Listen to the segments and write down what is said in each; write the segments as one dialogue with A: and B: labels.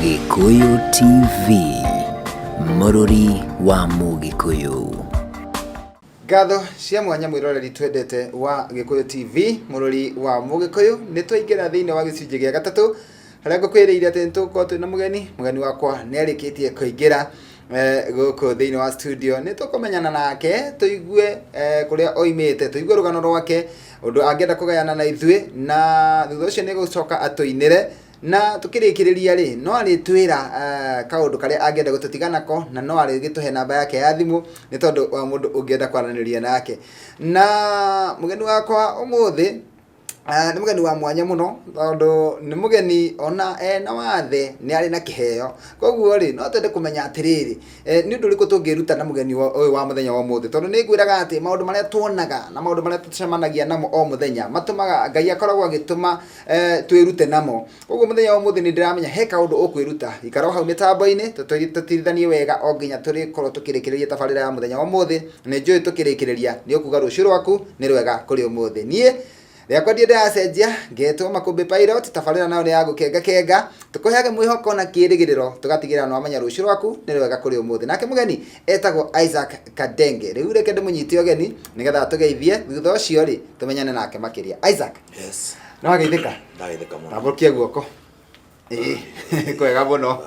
A: Gikuyu TV, Mururi wa Mugikuyu.
B: Ngatho cia mwanya mwiroreri twendete wa Gikuyu TV, Mururi wa Mugikuyu, nitwaingira thiini wa gicunji gia gatatu haria ngukwiriire ati nituko twina mugeni wakwa ni arikitie kuingira guku thiini wa studio nitukumenyana nake tuigue kuria oimite tuigue rugano rwake undu angienda kugayana na ithui na thutha ucio ni gucoka atuinire na tukirikiriria ri no ari twira kaundu karia angienda gututigana ko na no ari gituhe namba yake ya thimu ni tondu wa mundu ungienda kwaraniria nake na mugeni wakwa umuthi ni mugeni wa mwanya muno tondu ni mugeni ona na wathe ni ari na kiheo koguo ri no twende kumenya atiriri ni undu riku tungiruta na mugeni uyu wa muthenya wa umuthi tondu ni ngwiraga ati maundu maria tuonaga na maundu maria tucemanagia namo o muthenya matumaga Ngai akoragwo agituma twirute namo koguo muthenya wa umuthi ni ndiramenya he kaundu ukwiruta ikaro hau mitambo-ini tutirithanie wega o nginya turikorwo tukirikiriria tabarira ya muthenya wa umuthi ni njui tukirikiriria ni ukuga rucio rwaku ni rwega kuri umuthi nie Riakwa ndie ndacenjia ngetwo Makumbi pilot tabarira nayo ni ya gukenga tukuheage mwihoko na kirigiriro tugatigira no amenya rucio rwaku ni rwega kuri umuthi nake mugeni etagwo Isaac Kandenge riu reke ndimunyite ogeni nigetha tugeithie thutha ucio ri tumenyane nake makiria Isaac.
C: Yes.
B: No ageithika
C: Ndageithika muno.
B: Tambukia guoko kwega muno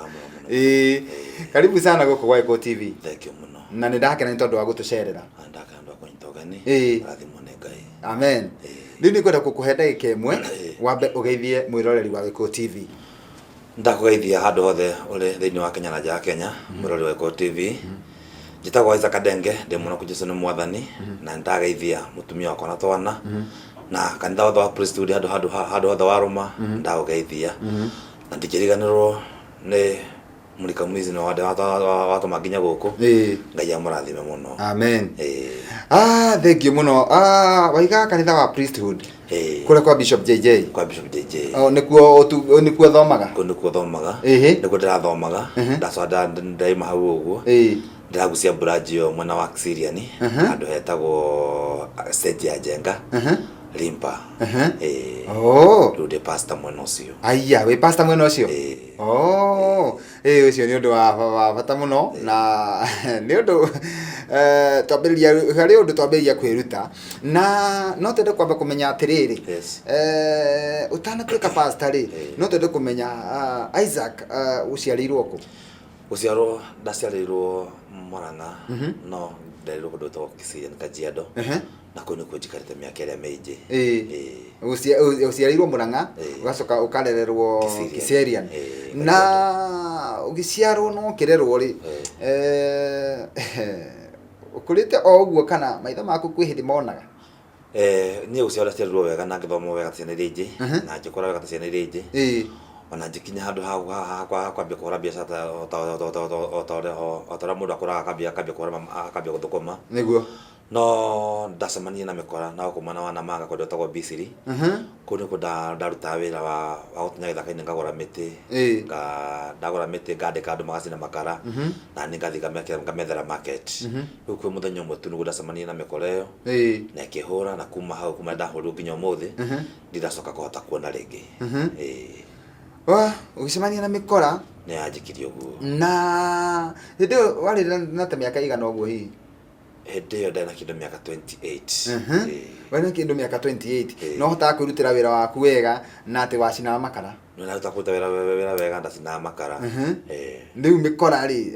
B: karibu sana guku kwa Gikuyu TV.
C: Thank you muno.
B: Na ndakena ni tondu wa gutucerera
C: Ndakenda kunyita ogeni rathimo ni Ngai.
B: Amen. Riu ni kwenda kukuhe ndagika imwe wambe ugeithie mwiroreri wa Gikuyu TV.
C: Ndakugeithia handu hothe uri thiini wa Kenya na nja ya Kenya mwiroreri wa Gikuyu TV. Njitagwo Isaac Kandenge ndi muno kujesu ni mwathani na ndageithia mutumia wakwa na twana na kanitha wa priesthood handu hothe wa Roma ndageithia na ndikiriganirwo ni mulika mwizi no watu maginya guku Ngai amurathime muno.
B: Amen. Thank you muno. Waiga kanitha wa priesthood kule kwa Bishop JJ.
C: Kwa Bishop JJ.
B: Nikuo thomaga.
C: Nikuo thomaga. Nikuo ndirathomaga. Ndacoka ndaima hau uguo. Ndiragucia branch yo mwena wa Syrian andu hetagwo stage ya Jenga. Limpa. Rude pastor mwena ucio.
B: Aya, we pastor mwena ucio. Ucio ni undu wa bata muno na ni undu twambiriria hari undu twambiriria kwiruta na no tende kwamba kumenya atiriri. Utana tuika pastor ri no tende kumenya Isaac uciarirwo ku.
C: Uciarwo ndaciarirwo Murang'a no ndarirwo kundu to Kisian Kajiado. Na kuni kujikarite miaka ria meiji uciarirwo Murang'a ugacoka ukarererwo Kiserian na ugiciarwo no kirerwo ri ukurite o uguo kana maitho maku kwi hindi monaga ni uciarwo ciarirwo wega na ngithomo wega ciana iria na njikora wega ciana iria ona njikinya handu ha kwambia kuhura biacara ota mundu akuraga akambia guthukuma
B: niguo
C: no ndacemania na mikora na kumana wana manga kwa ndotagwo Bisiri kuni ndaruta wira wa gutinya githaka-ini ngagura miti ndagura miti ngandika andu magacina makara na ni ngathi ngamethera market riu kwi muthenya umwe tu nigu ndacemania na mikora iyo na ikihura na kuma hau kuma ndahurwo nginya umuthi ndiracoka kuhota kuona ringi
B: ugicemania na mikora
C: ni yanjikirie uguo
B: na hindi wari na ta miaka igana uguo hihi
C: hindi iyo ndena kindu miaka 28
B: wena kindu miaka 28 no hotaga kwirutira wira waku wega na ati wacina makara
C: no naruta kuruta wira wega ndacina makara
B: riu mikora ri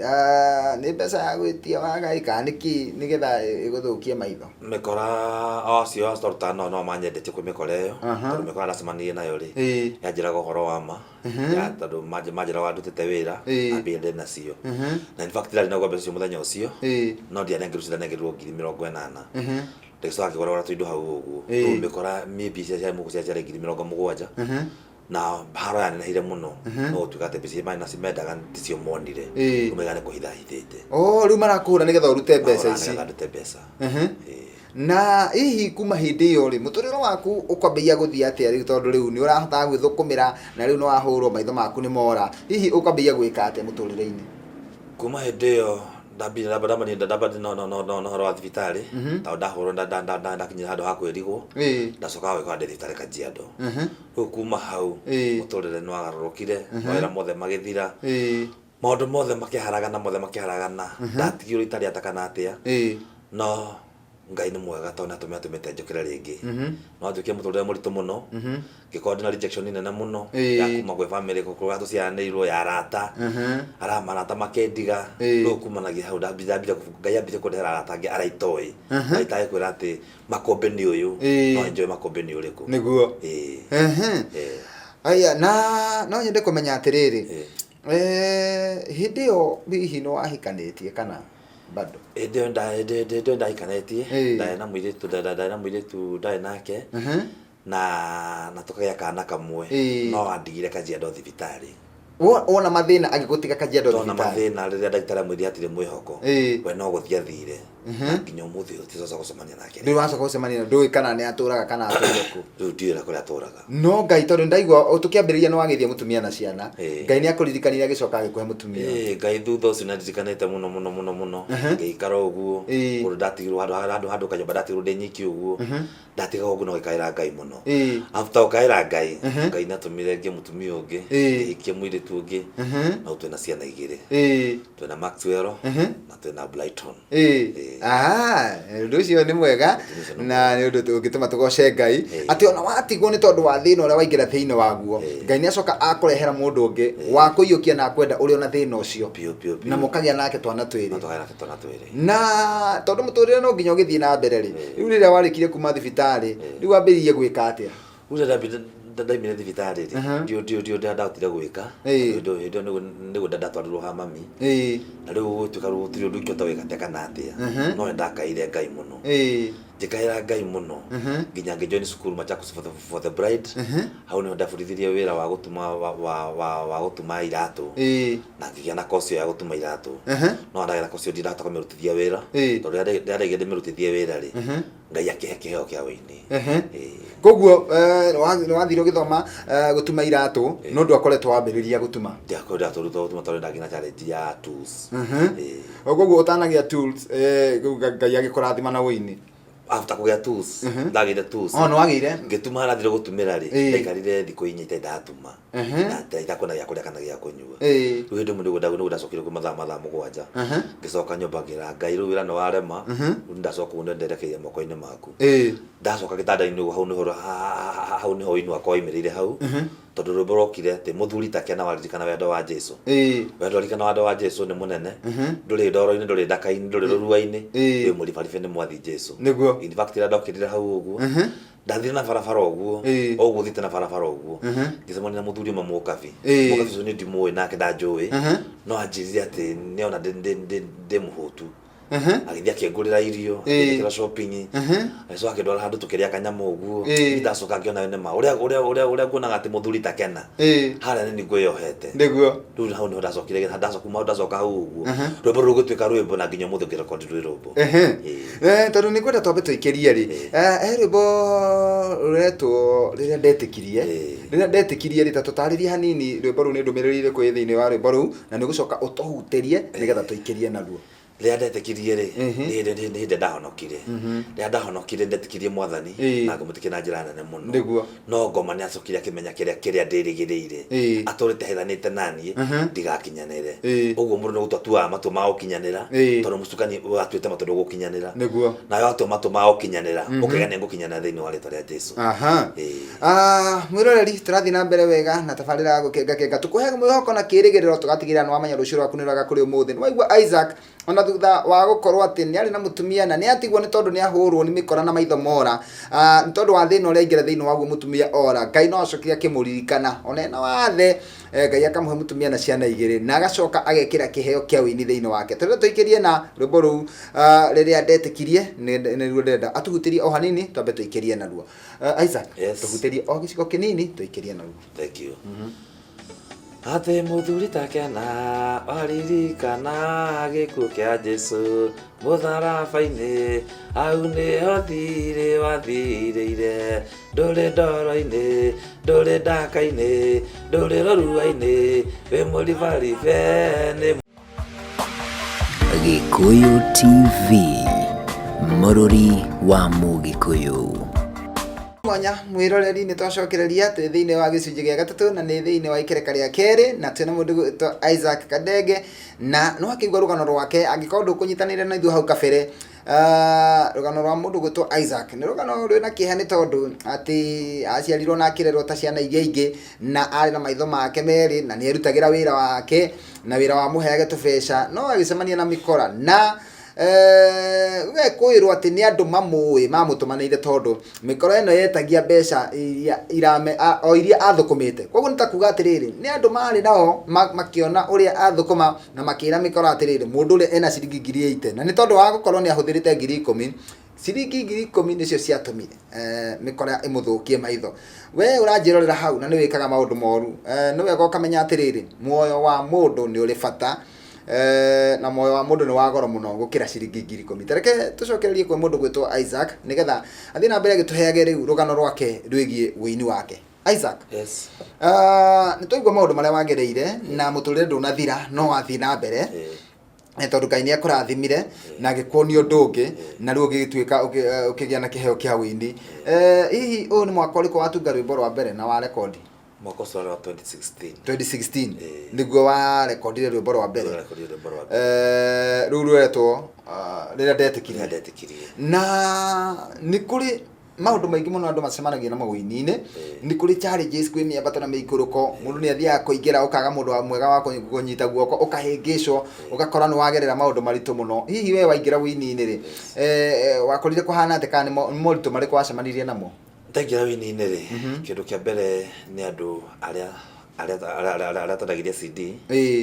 B: ni mbeca ya gwitia wagaika niki nigetha iguthukie maitho
C: mikora ocio astoruta no manyendete kwi mikora iyo tondu mikora ndacemanirie nayo ri yanjiraga uhoro wa ma ya tondu manjira wa ndutite wira ambia ndi nacio na in fact ndari na mbeca cio muthenya ucio no ndianengerwo 80,000 ndicoka kigora tuindo hau uguo mikora maybe cia mugu cia 70,000 na haro yani na hire muno no tukate bisi na cimendaga ndicio monire kumegane kuhitha hithite
B: riu marakura nigetha urute mbeca ici
C: ndute mbeca
B: na hihi kuma hindi iyo ri muturiro waku ukwambia guthia atia riu tondu riu ni urahota gwithukumira na riu no wahurwo maitho maku ni mora hihi ukwambia gwika atia muturire-ini
C: kuma hindi iyo ndabira no horo wa thibitari ta ndahoro ndakinyira handu ha kwirigwo ndacoka gwikwa ndi thibitari Kajiado riu kuma hau muturire no agarurukire mawira mothe magithira maundu mothe makiharagana ndatigirwo itari atakana atia no Ngai ni mwega tona tumete njokera ringi no njukie muturire muritu muno gikondi na rejection nene muno ya kuma gwe family ko gatu cianeirwo ya rata ara marata makendiga ro kumanagia hau ndambira Ngai ambire kundera rata ngi araitoi aitaye kwira ati Makumbi ni uyu no enjoy Makumbi ni uriku
B: niguo aya na no nyende kumenya atiriri hindi yo bihi no ahikanitie kana bado
C: ndio ndahikanetie ndaena mwiritu ndae nake na tukagĩa kana kamwe no andigire Kajiado thibitari
B: wona mathina agigutiga Kajiado thibitari
C: wona mathina rĩrĩa ndagĩtarĩ amwĩrire atire mwĩhoko we no gũthia thire nginya ũmũthĩ ũticoka gũcemania nake
B: ndĩ wacoka gũcemania ndũĩ kana nĩ atũraga kana atũire ku
C: rĩu ndiũra kũrĩa atũraga
B: no Ngai tondũ ndaigua tũkĩambĩrĩria no wagĩthia mũtumia na ciana Ngai nĩ akũririkanire agĩcoka agĩkũhe mũtumia
C: Ngai thutha ũcio nĩndirikanĩte mũno ngĩikara ũguo ũndũ ndatigirwo handũ kanyũmba ndatigirwo ndĩ nyiki ũguo ndatiga ũguo no gĩkaĩra Ngai mũno after gũkaĩra Ngai Ngai nĩatũmire ngĩe mũtumia ũngĩ ngĩhikie mũirĩtu ũngĩ na twĩna ciana igĩrĩ twĩna Maxwell na twĩna Brighton
B: ũndũ ũcio nĩ mwega na nĩ ũndũ tũngĩtũma tũgoce Ngai atĩ ona watigwo nĩ tondũ wa thĩna ũrĩa waingĩra thĩinĩ waguo Ngai nĩ acoka akũrehera mũndũ ũngĩ wa kũiyũkia na kwenda ũrĩa ona thĩna ũcio na mũkagĩa nake twana twĩrĩ na tondũ mũtũrĩre no nginya ũgĩthiĩ na mbere rĩ rĩu rĩrĩa warĩkire kuma thibitarĩ rĩu wambĩrĩirie gwĩka atĩa
C: ndaimire thibitarĩ ndio ndahotire gwĩka ndio nĩguo ndatwarirwo ha mami na rĩu gũtuĩka gũtirĩ ũndũ ingĩhota gwĩka te kana atĩa no ndakaire Ngai mũno njikaira Ngai mũno nginya ngĩjoin cukuru Machakos for the bride hau nĩho ndabundithirie wĩra wa gũtuma iratũ na ngĩgĩa na kosi ya gũtuma iratũ no ndagera kosi ndirahota kũmĩrutithia wĩra tondũ rĩrĩa ndĩmĩrutithie wĩra rĩ Ngai akĩhe kĩheo kĩa wĩini
B: koguo nĩ wathire ũgĩthoma gũtuma iratũ no ndwakoretwo wambĩrĩria gũtuma
C: ndiakoretwo gũtuma tondũ ndagĩa challenge ya tools
B: koguo ũtanagĩa tools Ngai agĩkũrathima na wĩini
C: after kugea tools ndagire tools
B: no wagire
C: ngituma arathire gutumira ri ndaikarire thikũ inya itatuma na itakona gya kuria kana gya kunyua rĩu hĩndĩ mũndũ ndacokire kwa mathaa mũgwanja ngicoka nyũmba ngira Ngai rĩu wĩra nĩ warema ndacoka ndenderekeire moko-inĩ maku ndacoka gĩtanda-inĩ hau nĩho wĩini wakwa waimĩrĩire hau tondũ rwĩmbo rokire atĩ mũthuri takena waririkana wendo wa Jesũ wendo waririkana wendo wa Jesũ nĩ mũnene ndũrĩ ndoro-inĩ ndũrĩ ndaka-inĩ ndũrĩ rũrua-inĩ wĩ mũribaribe nĩ mwathi Jesũ
B: nĩguo
C: in fact ĩrĩa ndokĩrire hau ũguo ndathire na barabara ũguo ũguo thiĩte na barabara ũguo ngĩcemania na mũthuri ũmwe mũkabi ũcio nĩ ndimũĩ nake ndanjũĩ no anjĩrire atĩ nĩona ndĩ mũhũtu agithia akĩngũrĩra irio agĩkĩra shopping acoka akĩndwara handũ tũkĩrĩa kanyama ũguo ndacoka ngĩona nĩma ũrĩa nguonaga atĩ mũthuri takena harĩa nĩ ngwĩyohete
B: nĩguo
C: rĩu hau nĩho ndacoka hau ũguo rwĩmbo rũu rũgĩtuĩka rwĩmbo na nginya ũmũthĩ ngĩrekondi rwĩ rwĩmbo
B: tondũ nĩ kwenda twambe tũikĩrie rĩ he rwĩmbo rũretwo rĩrĩa ndetĩkirie rĩ ta tũtarĩrie hanini rwĩmbo rũu nĩ ndũmĩrĩri ĩrĩkũ ĩ thĩinĩ wa rwĩmbo rũu na nĩ ũgũcoka ũtũhutĩrie nĩgetha tũikĩrie naruo
C: rĩrĩa ndetĩkirie rĩ nĩ hĩndĩ ndahonokire rĩrĩa ndahonokire ndetĩkirie Mwathani na ngĩmũtĩkia na njĩra nene mũno no ngoma nĩ acokire akĩmenya kĩrĩa ndĩrĩgĩrĩire atũrĩte hethanĩte naniĩ ndigakinyanĩre ũguo mũndũ nĩ gũtua atuaga matua ma gũkinyanĩra tondũ mũcukani atuĩte matua ndũgũkinyanĩra nawe watua matua ma gũkinyanĩra ũkaiga nĩ ngũkinyanĩra thĩinĩ wa rĩĩtwa rĩa Jesũ
B: mwĩroreri tũrathiĩ na mbere wega na tabarĩra ya gũkengakenga tũkũhe mwĩhoko na kĩĩrĩgĩrĩro tũgatigĩrĩra nĩ wamenya rũciũ rwaku nĩ rwega kũrĩ ũmũthĩ nĩ waigua Isaac ona thutha wa gũkorwo atĩ nĩ arĩ na mũtumia na nĩ atigwo nĩ tondũ nĩ ahũrwo nĩ mĩkora na maitho mora nĩ tondũ wa thĩna ũrĩa aingĩra thĩinĩ waguo mũtumia ora Ngai no acokire akĩmũririkana ona ena wathe Ngai akamũhe mũtumia na ciana igĩrĩ na agacoka agekĩra kĩheo kĩa wĩini thĩinĩ wake tũrĩa tũikĩrie na rwĩmbo rũu rĩrĩa ndetĩkirie nĩruo ndĩrenda atũhutĩrie o hanini twambe tũikĩrie naruo Isaac tũhutĩrie o gĩcigo kĩnini tũikĩrie naruo
C: thank you atĩ mũthuri takena waririkana gĩkuũ kĩa Jesũ mũtharaba-inĩ hau nĩho thirĩ wathirĩire ndũrĩ ndoro-inĩ ndũrĩ ndaka-inĩ ndũrĩ rũrua-inĩ wĩ mũribaribe nĩ
A: Gikuyu TV, Mũrũri wa Mũgĩkũyũ.
B: Mwanya mwiroreri ni twacokereria twi thiini wa gicunji gia gatatu na ni thiini wa ikereka ria keri na twina mundu gwitwa Isaac Kandenge na no akigwa rugano rwake angikorwo ndukunyitanire na ithu hau kabere. Rugano rwa mundu gwitwa Isaac ni rugano rwina kiha ni tondu ati aciarirwo na akirerwo ta ciana iria ingi na ari na maitho make meri na ni erutagira wira wake na wira wa muheage tubeca no agicemania na mikora na kwirwo ati ni andu mamui mamutumanire tondu mikoro eno yetagia mbeca irame o iria athukumite koguo nitakuga atiriri ni andu mari nao makiona uria athukuma na makira mikoro atiriri mundu uri ena ciringi 8,000 na ni tondu wa gukorwo ni ahuthirite 10,000 ciringi 10,000 nicio ciatumire mikora imuthukie maitho we uranjirorera hau na ni wikaga maundu moru ni wega ukamenya atiriri muoyo wa mundu ni uri bata na moyo wa mundu ni wa goro muno gukira ciringi 10,000 tareke tucokererie kwe mundu gwitwa Isaac nigetha athi na mbere gituheage riu rugano rwake rwigie wini wake. Isaac,
C: yes,
B: ni tuigwa maundu maria wagereire na muturire ndunathira no wathi na mbere tondu Ngai ni akurathimire na agikuonia undu ungi na riu ugituika ukigia na kiheo kia wini. Hihi uyu ni mwaka uriku watunga rwimbo rwa mbere na wa record?
C: Mwaka ucio wa 2016
B: niguo wa recordire rwimbo rwa mbere riu rwetwo rĩrĩa ndetikirie na nĩ kũrĩ maundu maingi muno andu macemanagia na mawini-ini ni kuri challenges kwi miambato na miikuruko mundu ni athiaga kuingira ukaga mundu mwega wa kunyita guoko ukahingicwo ugakora ni wagerera maundu maritu muno. Hihi we waingira wini-ini ri wakorire kuhana ati kana ni moritu mariku wacemanirie namo?
C: Ndaingira wini-ini ri kindu kia mbere ni andu aria tendagiria CD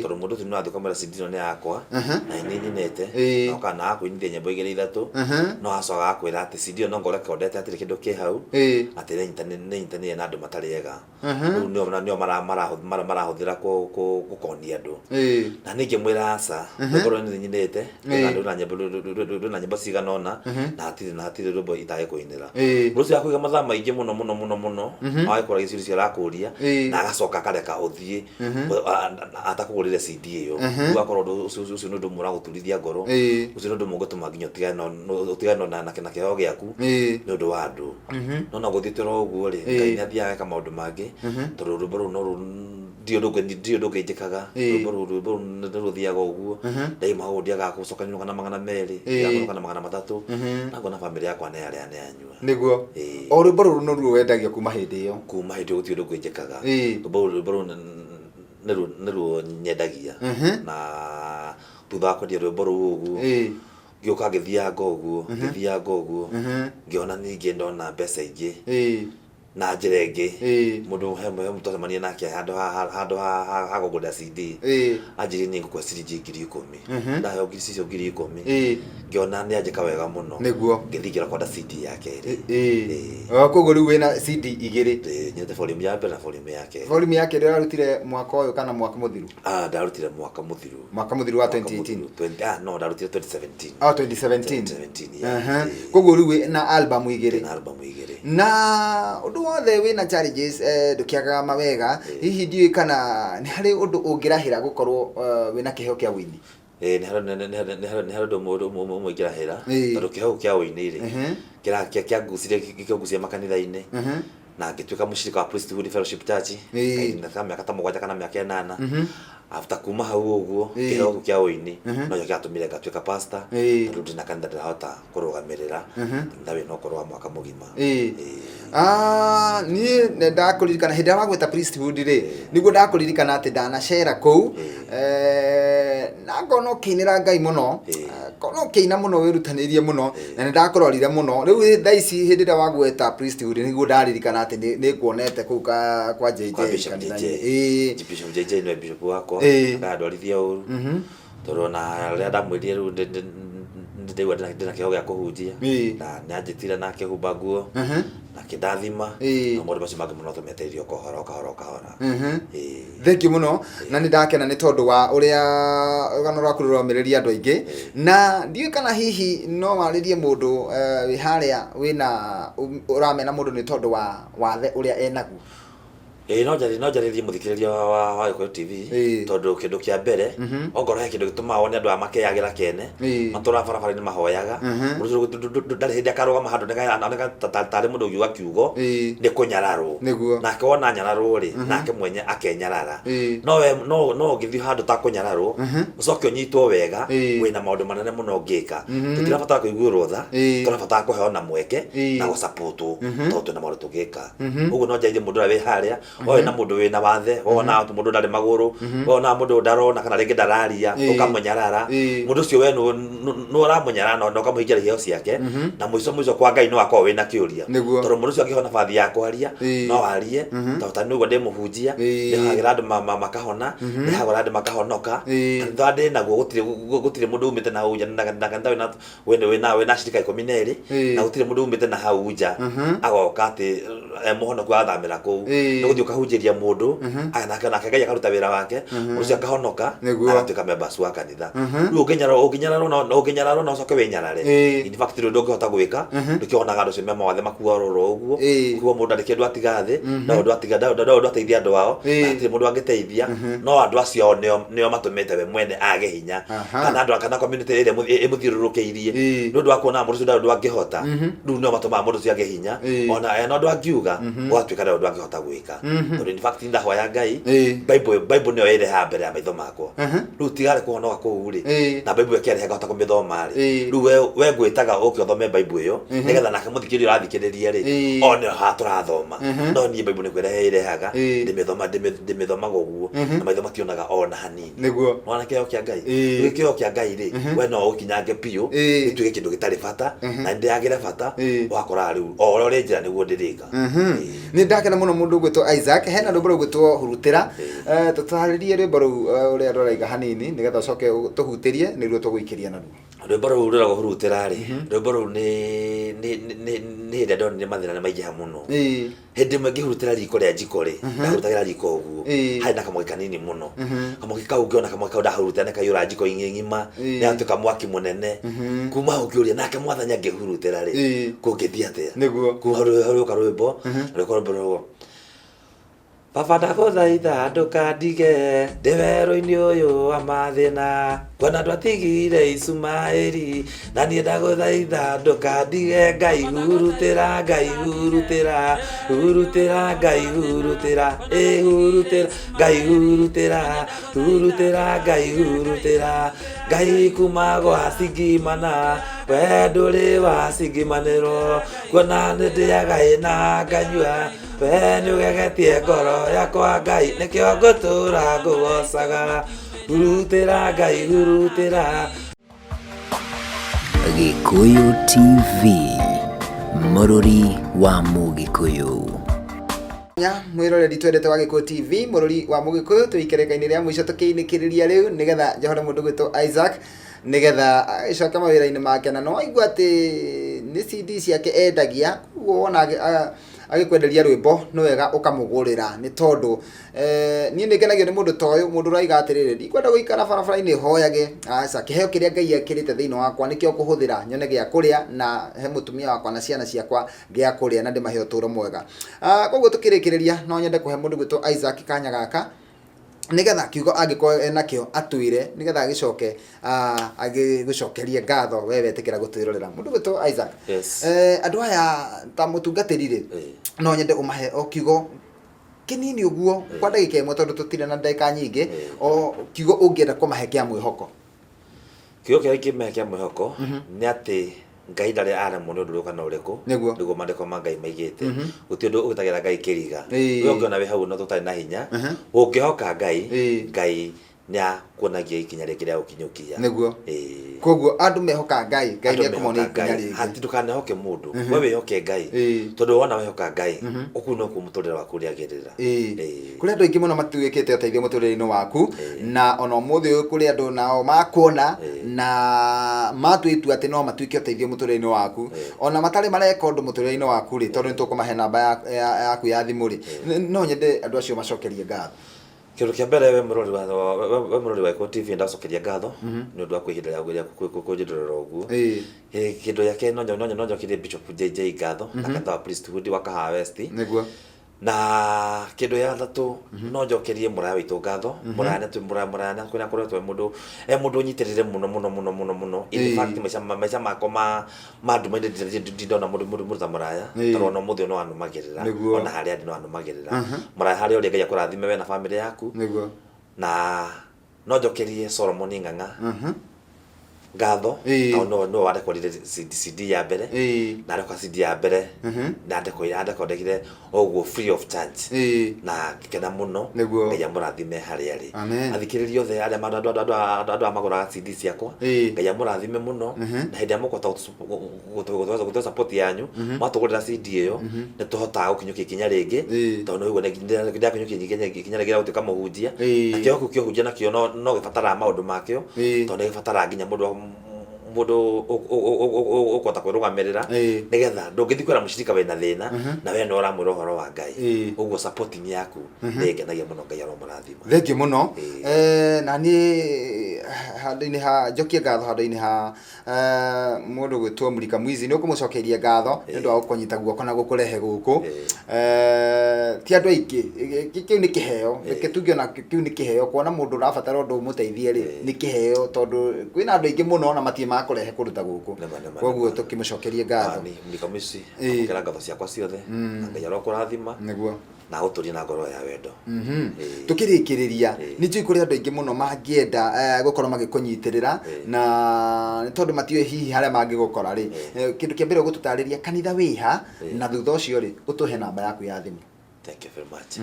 C: tondu mundu tu no athukamira CD no ni yakwa na ni nyinete no kana akuinithia nyimbo igiri ithatu no acoka akwira ati CD no ngorekondete atiri kindu ki hau ati ni intani na andu matari ega no marahuthira gukonia andu na ningi mwira aca ngoro ni nyinete na nyimbo ciganona na atiri rumbo itae kuinira rucio akuiga mathaa maingi muno aikora giciri cia rakuria na agacoka kareka uthie atakugurire CD iyo ugakorwo ucio nundu mura guturithia ngoro ucio nundu mugutuma nginya utigano na kiheo giaku nundu wa andu no na guthitira uguo ri Ngai ni athiaga ka maundu mangi tondu rumbo ru no dio ndungijikaga rumbo ndiruthiaga uguo ndaima undiaga gucokanywa kana magana meri kana magana matatu na ngona family yakwa ne aria ne anyua
B: niguo o rumbo ru no ruo wendagia kuma hindi iyo
C: guthio ndungijikaga rumbo neru nyendagia na thutha kwendia rwimbo ruu uguo ngioka ngithianga uguo ngiona ningi ndona mbeca ingi na njira ingi mundu hemwe mutacemania nake handu ha kugura CD anjiri ni ngukwa ciringi 10,000 ndahe cio 10,000 ngiona ni anjika wega muno
B: niguo
C: ngithigira kwenda CD yake
B: koguo riu wina CD igiri
C: nyete volume ya mbere na volume yake
B: rĩrĩa warutire mwaka ũyũ kana mwaka mũthiru?
C: Ndarutire mwaka mũthiru
B: wa 2018
C: no ndarutire 2017
B: 2017 koguo riu na album igiri na undu wothe wina challenges ndukiagaga mawega hihi ndiui kana ni hari undu ungirahira gukorwo wina kiheo kia wini?
C: Ni hari undu mwingirahira tondu kiheo kia wini ri kia makanitha-ini na ngituika mushirika wa Priesthood Fellowship Church na miaka ta 7 kana miaka 8 after kuma hau uguo kiheo kia wini no giatumire ngatuika pastor tondu ndina kanitha ndirahota kurugamirira ndawe no korwa mwaka mugima
B: ni ndakuririkana hindi wa gweta Priesthood ri niguo ndakuririkana ati ndanacera kou na ngono kinira Ngai muno kono kina muno wirutanirie muno na ndakororire muno riu thaici hindi da wagweta Priesthood niguo ndaririkana ati ni kuonete kou kwa JJ kanitha-ini
C: Bishop JJ no bishop wako na ndwarithia uru tondu na ria ndamwirire riu ndigwa ndina kiheo gia kuhunjia na nyanjitire nake humba nguo na kindathima na mundu macio mangi muno tumeteithio kahora
B: thank you muno na ni ndakena ni tondu wa uria rugano rwaku ruromiriria andu aingi na ndiui kana hihi no waririe mundu wi haria wina uramena mundu ni tondu wa wathe uria enagu?
C: no njaririe muthikiriria wa Gikuyu TV tondu kindu kia mbere ongorwo he kindu gituma wone andu amakeyagira kene matura barabara ni mahoyaga mundu ndari hindi akarugama handu nega tari mundu ugiwa kiugo ni kunyararwo nake wona nyararwo ri nake mwenye akenyarara no ngithi handu ta kunyararwo ucoke unyitwo wega wina maundu manene muno ngika tutirabatara kuiguirwo tha turabatara kuheo na mweke na gusapotu tondu na maundu tugika uguo no njaithie mundu we haria oe na mundu wina wathe wona mundu ndari maguru wona mundu ndarona kana ringi ndararia ukamunyarara mundu ucio we no uramunyarara no ukamuhingira hio ciake na mwico kwa Ngai no akorwo wina kiuria tondu mundu ucio angihona bathi ya kwaria no arie tondu nugo ndimuhunjia ndihagira andu makahona ndihagira andu makahonoka ndandi naguo gutire mundu umite na hau nja na wina shirika 12 na gutire mundu umite na hau nja agoka ati muhonoku athamira kuu niguthii ukahunjiria mundu nake Ngai akaruta wira wake mundu ucio akahonoka agatuika members wa kanitha riu ukinyararwo no ucoke winyarare in fact riu ndungihota gwika ndukionaga andu cio mawathe makuororo uguo kuo mundu ndari kindu atiga thi no ndu ateithia andu ao atiri mundu angiteithia no andu acio nio matumite we mwene age hinya kana andu kana community ire imuthirurukeirie ndu wa kuona mundu ucio ndu angihota ndu nio matuma mundu ucio age hinya ona no ndu angiuga gwatuika ndu angihota gwika tondu in fact ndahoya Ngai Bible nio ire ha mbere ya maitho makwa riu tigare kuhonoka kuu ri na Bible ekiare hagota kumithoma ri riu we gwitaga ukiothome Bible iyo nigetha nake muthikiri urathikiriria ri one ha turathoma no ni Bible ni kwire irehaga ndimithoma guguo na maitho makionaga ona hanini niguo wana kio kia Ngai kio kia Ngai ri we no ukinyange pio gituike kindu gitari bata na ndiagire bata wakora riu oro ri njira niguo ndirika
B: ni ndakena muno mundu gwitwo Isaac hena rwimbo gwitwo hurutira tutaririe rwimbo ru uria ruraiga hanini nigetha ucoke tuhutirie niguo tuguikiria naruo
C: rwimbo ru ruragwo hurutira ri rwimbo ru ni ndonire mathina maingi ha muno hindi mwe ngihurutira riko ria njiko ri ndahurutagira riko uguo hari na kamwe kanini muno kamwe kau ngiona kamwe kau ndahurutira ne kayura njiko ng'ima ni atuka mwaki munene kuma ukiuria nake mwathanya ngihurutira ri kungithia atia
B: niguo
C: kuharu karwimbo rwimbo Baba ndaguthaitha ndukandige ndi werũ-inĩ ũyũ wa mathĩna kuona ndwatigire icumaĩri na niĩ ndaguthaitha ndukandige Ngai hurutĩra Ngai hurutĩra hurutĩra Ngai hurutĩra hurutĩra Ngai hurutĩra hurutĩra Ngai hurutĩra Ngai kuma gwa cingimana we ndũrĩ wa cingimanĩrwo kuona nĩ ndĩaga ĩna nganyua we nĩ ũgegetie ngoro yakwa Ngai nĩkĩo ngũtũra ngũgocaga hurutĩra Ngai hurutĩra.
A: Gikuyu TV, mũrũri wa Mũgikuyu.
B: Mwiroreri twendete wa Gikuyu TV mũrũri wa Mũgikuyu tuikereka-inĩ rĩa mũico tukiinikiriria riu nigetha njohore mundu gwitwo Isaac nigetha icoka mawira-inĩ make na no aigua ati ni CD ciake endagia kuo wona agikwenderia rwimbo no wega ukamugurira ni tondu ni ngenagio ni mundu toyo mundu raiga atiriri ndikwenda guikara barabara-inĩ hoyage aca kiheo kiria Ngai ekirite thiini wakwa nikio kuhuthira nyone gia kuria na he mutumia wakwa na ciana ciakwa gia kuria na ndimahe uturo mwega koguo tukirikiriria no nyende kuhe mundu gwitwo Isaac kanya gaka nigetha kiugo angiko nakio atwire nigetha agicoke agigucokerie ngatho we wetikira gutwirorera mundu gwitwo Isaac andu aya ta mutungatirire no nyende umahe o kiugo kinini uguo kwa ndagika imwe tondu tutire na ndagika nyingi o kiugo ungienda kumahe kia mwihoko
C: kiugo kia kimahe kia mwihoko ni ati Ngai ndari aremwo ni undu uriku kana uriku niguo mandiko ma Ngai maigite guti undu ugitagira Ngai kiriga we ungiona we hau no tutari na hinya ungihoka Ngai nya kuonagia ikinya rikiria ukinyukia
B: niguo koguo andu mehoka Ngai ni akumoni ikinya rigi
C: hati ndukanahoke mundu we wihoke Ngai tondu wona wihoka Ngai ukuno kumuturira waku ria gerera kuri andu
B: ingi muno matuikite uteithio muturire-ini waku na ona umuthi uyu kuri andu nao makuona na matwitu ati no matuike uteithio muturire-ini waku ona matari mareka undu muturire-ini waku ri tondu nitukumahe namba yaku ya thimu ri no nyende andu acio macokerie ngatho
C: kindu kia mbere we murori wa Gikuyu TV ndacokeria ngatho ni undu wa kwihinda ya kunjindorera uguo kindu yake no kire Bishop JJ ngatho na kanitha wa priesthood wa Kahawa West
B: niguo
C: na kindu ya thatu no njokerie muraya witu ngatho muraya tu muraya kwina kuretwo mundu nyitirire muno in fact maisha makoma maduma ndona mundu ta muraya taro no muthio no anumagirira ona hari andi no anumagirira muraya hari uri ngai akurathime we na family yaku na no njokerie Solomon Ng'ang'a ngatho no warekorire CD ya mbere na rekwa CD ya mbere na ndekondekire ogwo free of charge na kena muno ngai amurathime hari ari athikiririo the aria andu amagura CD ciakwa ngai amurathime muno na hindi amukota gutwa support yanyu matugurira CD iyo ne tuhota gukinyukia kinya ringi tondu uguo ngira kinyukia kinya ringi gutuika muhunjia na kio hunjia na kio no gibatara maundu makio tondu gibatara nginya mundu ukota kwirugamirira nigetha ndungithi kwira mushirika wena thina na we no uramwira uhoro wa Ngai uguo supporting yaku ngenagia muno Ngai aromurathima
B: thengi muno na ni handu-ini ha njokie ngatho handu-ini ha mundu gwitwo Mulika Mwizi ni ukumucokeria ngatho ndu wa gukunyita guoko na gukurehe guku ti andu aingi kiu ni kiheo kitungi ona kiu ni kiheo kuona mundu urabatara undu umuteithie ri ni kiheo tondu kwina andu aingi muno na matie makurehe kuruta guku koguo tukimucokeria ngatho
C: Mulika Mwizi akira ngatho ciakwa ciothe Ngai arokurathima niguo na uturia na ngoro ya wendo
B: tukirikiriria ni njui kuri andu aingi muno mangienda gukorwo magikunyitirira na ni tondu matiwe hihi haria mangigukora ri kindu kia mbere gututariria kanitha wiha na thutha ucio ri utuhe namba yaku ya thimu.
C: Thank you very much.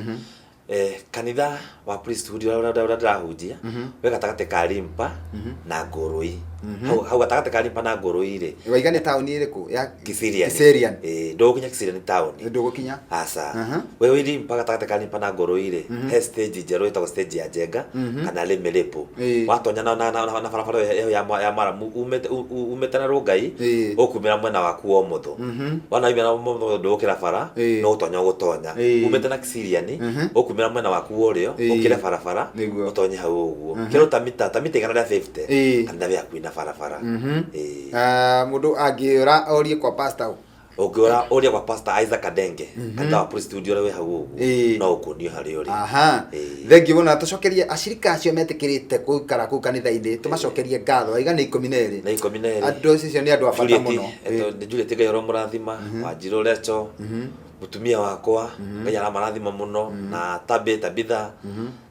C: Kanitha wa priesthood ura ndahunjia we gatagate ka Limpa na Ngurui hau gatagate ka Limpa na Ngurui ri
B: waigane tauni iriku ya
C: Kiserian ndugukinya Kiserian tauni
B: ndugukinya
C: asa we wi Limpa gatagate ka Limpa na Ngurui ri he stage jero itago stage ya Jenga kana Lemelepo watonya na barabara ya Maramu umete na Rongai ukumira mwena waku wa mutho wana ibena mutho ndukira bara no gutonya umete na Kiserian ukumira mwena waku urio ukire barabara utonye hau uguo kiro tamita igana rĩa 50 kana bya kwina barabara
B: mundu angiura orie kwa pastor
C: ukiora oria kwa pastor Isaac Kandenge kana priest studio we hau uguo no ukunio hari uri
B: thengi muno tucokerie ashirika acio metikirite kuikara ku kanitha-ini tumacokerie ngatho aigana 12 andu acio ni andu abata muno
C: ni Juliet Ngai aromurathima Wanjiru Lecho mutumia wakwa Ngai aramarathima muno na Tabitha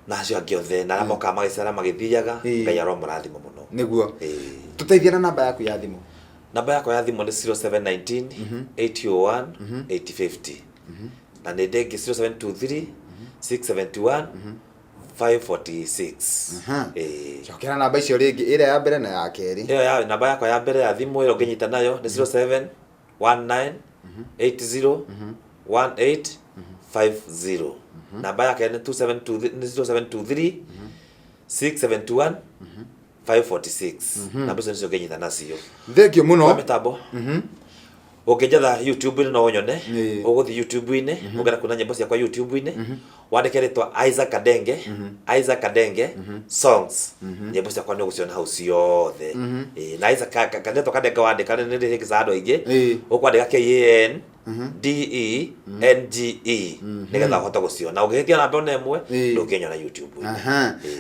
C: na acio angĩ othe na moka magicera magithiaga Ngai aromurathima muno
B: niguo tuteithia na namba yaku ya thimu.
C: Namba yako ya thimu ni 0719 801 850 na ni ndenge 0723 671 546
B: chokera namba icio ringi ire ya mbere na ya keri
C: iyo ya namba yako ya mbere ya thimu iyo nginyita nayo ni 0719 80 1850 namba yake ni 0723 671 546 namba icio nicio nginyita nacio
B: thengi muno
C: kwa mitambo ukijatha YouTube no wonyone uguthi YouTube-ini ugera kuna nyimbo ciakwa YouTube-ini wandike ritwa Isaac Kandenge songs nyimbo ciakwa ni uguciona hau ciothe na Isaac Kandenge wandika ni ringi za andu aingi ukwandika KANDENGE nigetha uhota guciona ugihitia namba ona imwe ndukinyona YouTube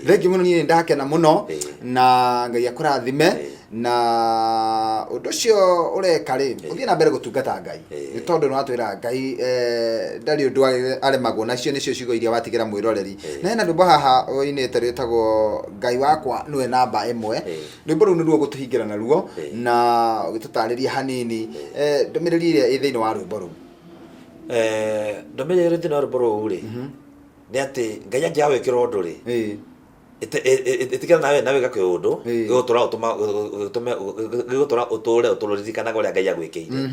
B: thengi muno ni ndakena muno na Ngai akurathime na undu cio ureka ri uthie na mbere gutungata Ngai ni tondu nwatwira Ngai ndari undu aremagwo nacio nicio ciugo iria watigira mwiroreri na hena ndumbo haha oinite ritagwo Ngai wakwa niwe namba imwe ndumbo ru niruo gutuhingira naruo na ugitutariria hanini ndumiriri iria ithiini wa rwimbo ru
C: ndumiriri ithiini wa rwimbo ru ri ni ati Ngai angiawikira undu ri itikira nawe gakwe undu gutura uture uturirikanaga uria Ngai agwikire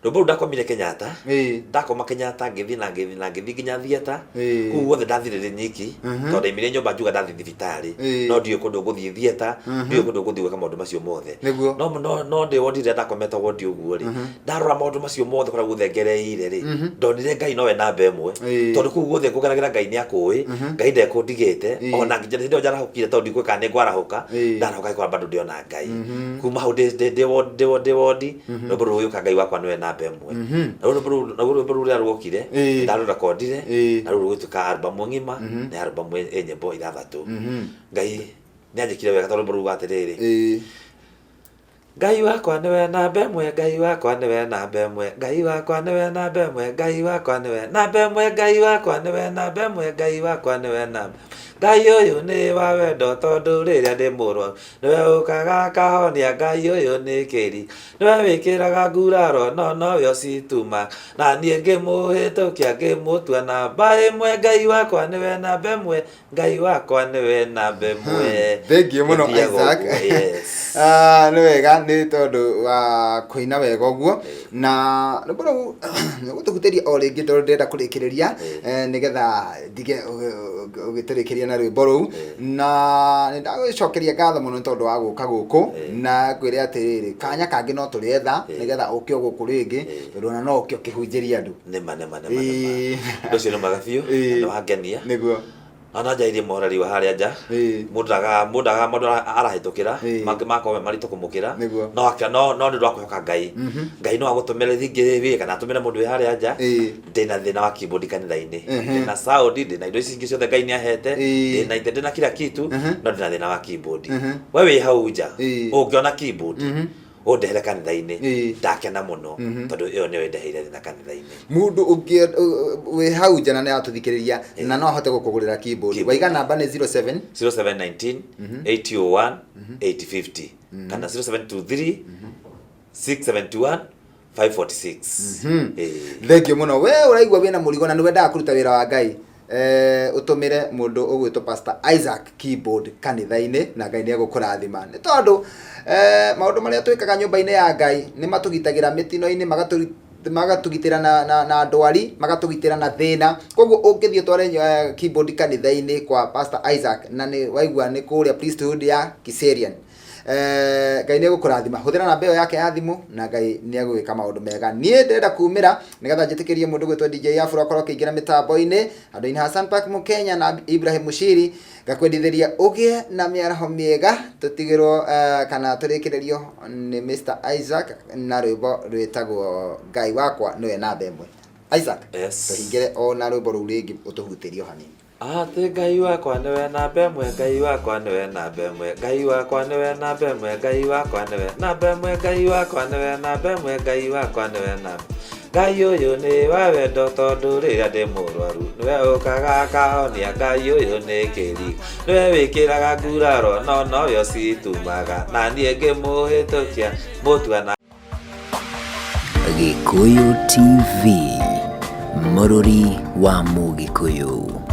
C: rwimbo ndakomire Kenyatta ndakoma Kenyatta ngithi nginya thieta kuu wothe ndathirire nyiki tondu imire nyumba njuga ndathi thibitari no ndiyo kundu guthii thieta ndiyo kundu guthii gwika maundu macio mothe no ndi wondire ndakomete wondi uguo ri ndarora maundu macio mothe kora guthengereire ri ndonire Ngai nowe namba imwe tondu kuu guothe ngugeragira Ngai ni akui Ngai ndekundigite ona nginya ndarahukire tondu ndikwika ni ngwarahuka ndarahuka kwa bado ndiona Ngai kuma hau ndi wondi rwimbo ruyu ka Ngai wakwa niwe namba namba ĩmwe na rwĩmbo rũu rũrĩa rwokire ndarũrekondire na rũu rũgĩtuĩka album ng'ima na album nyĩmbo 6 Ngai nĩanjĩkire wega tondũ rwĩmbo rũu atĩrĩrĩ Ngai wakwa nĩwe namba ĩmwe Ngai wakwa nĩwe namba ĩmwe Ngai wakwa nĩwe namba ĩmwe Ngai wakwa nĩwe namba ĩmwe Ngai wakwa nĩwe namba ĩmwe Ngai wakwa nĩwe namba Ngai ũyũ nĩ wa wendo tondũ rĩrĩa ndĩ mũrwaru nĩwe ũkaga kahonia Ngai ũyũ nĩ kĩri nĩwe wĩkĩraga nguraro no nowe ũcituma na niĩ ngĩmũhĩtũkia ngĩmũtua namba ĩmwe Ngai wakwa nĩwe namba ĩmwe Ngai wakwa nĩwe namba ĩmwe.
B: Thengiũ mũno Isaac. Nĩ wega nĩ tondũ wa kũina wega ũguo na rwĩmbo rũu nĩgũtũhutĩria o rĩngĩ tondũ ndĩrenda kũrĩkĩrĩria nĩgetha ndige ũgĩtũrĩkĩria na rwĩmbo rũu na nĩndagũcokeria ngatho mũno tondũ wa gũka gũkũ na kwĩre atĩrĩrĩ kanya kangĩ no tũrĩetha nĩgetha ũkĩ o gũkũ rĩngĩ tondũ ona no ũkĩ ũkĩhunjĩria andũ
C: nĩma ũcio nĩ mwega biũ nĩ wangenia
B: nĩguo
C: ana njairie morari wa harĩa nja mũndũ arahĩtũkĩra mangĩ makorwo maritũ kũmũkĩra no nĩ ndwa kwĩhoka Ngai no agũtũmĩre thingĩ kana atũmĩre mũndũ wĩ harĩa nja ndĩna thĩna wa keyboard kanitha-inĩ ndĩna sound ndĩna indo ici ingĩ ciothe Ngai nĩahete ndĩna kila kitu no ndĩna thĩna wa keyboard we wĩ hau nja ũngĩona keyboard ndehere kanitha-inĩ ndakena mũno tondũ ĩyo nĩyo ndeheire thĩna kanitha-inĩ
B: mũndũ ũngĩ wĩ hau nja na nĩatũthikĩrĩria na no ahote gũkũgũrĩra keyboard waiga namba nĩ
C: 0719 801 850 kana 0723 671 546.
B: Thengiũ mũno we ũraigua wĩna mũrigo na nĩwendaga kũruta wĩra wa Ngai ũtũmĩre mũndũ ũgwĩtwo Pastor Isaac keyboard kanitha-inĩ na Ngai nĩegũkũrathima nĩ tondũ maũndũ marĩa twĩkaga nyũmba-inĩ ya Ngai nĩ matũgitagĩra mĩtino-inĩ magatũgitĩra na ndwari magatũgitĩra na thĩna koguo ũngĩthiĩ tware keyboard kanitha-inĩ kwa Pastor Isaac na nĩ waigua nĩ kũrĩa priesthood ya Kiserian Ngai nĩegũkũrathima hũthĩra namba ĩyo yake ya thimũ na Ngai nĩegũgĩka maũndũ mega niĩ ndĩrenda kumĩra nĩgetha njĩtĩkĩrie mũndũ gwĩtwo DJ Afro akorwo akĩingĩra mĩtambo-inĩ andũ-inĩ Hassan Park Mũkenya na Ibrahim Mushiri ngakwendithĩria ũgĩe na mĩaraho mĩega tũtigĩrwo kana tũrĩkĩrĩrio nĩ Mr Isaac na rwĩmbo rwĩtagwo Ngai wakwa nĩwe namba ĩmwe. Isaac tũhingĩre o na rwĩmbo rũu rĩngĩ ũtũhutĩrio hanini.
C: Ate Ngai wakwa nĩwe namba ĩmwe Ngai wakwa nĩwe namba ĩmwe Ngai wakwa nĩwe namba ĩmwe Ngai wakwa nĩwe namba ĩmwe Ngai wakwa nĩwe namba ĩmwe Ngai wakwa nĩwe namba Ngai ũyũ nĩ wa wendo tondũ rĩrĩa ndĩ mũrwaru nĩwe ũkaga kahonia Ngai ũyũ nĩ kĩri nĩwe wĩkĩraga nguraro no nowe ũcitumaga na niĩ ngĩmũhĩtũkia mũtua na
A: Gikuyu TV mũrũri wa Mũgikuyu.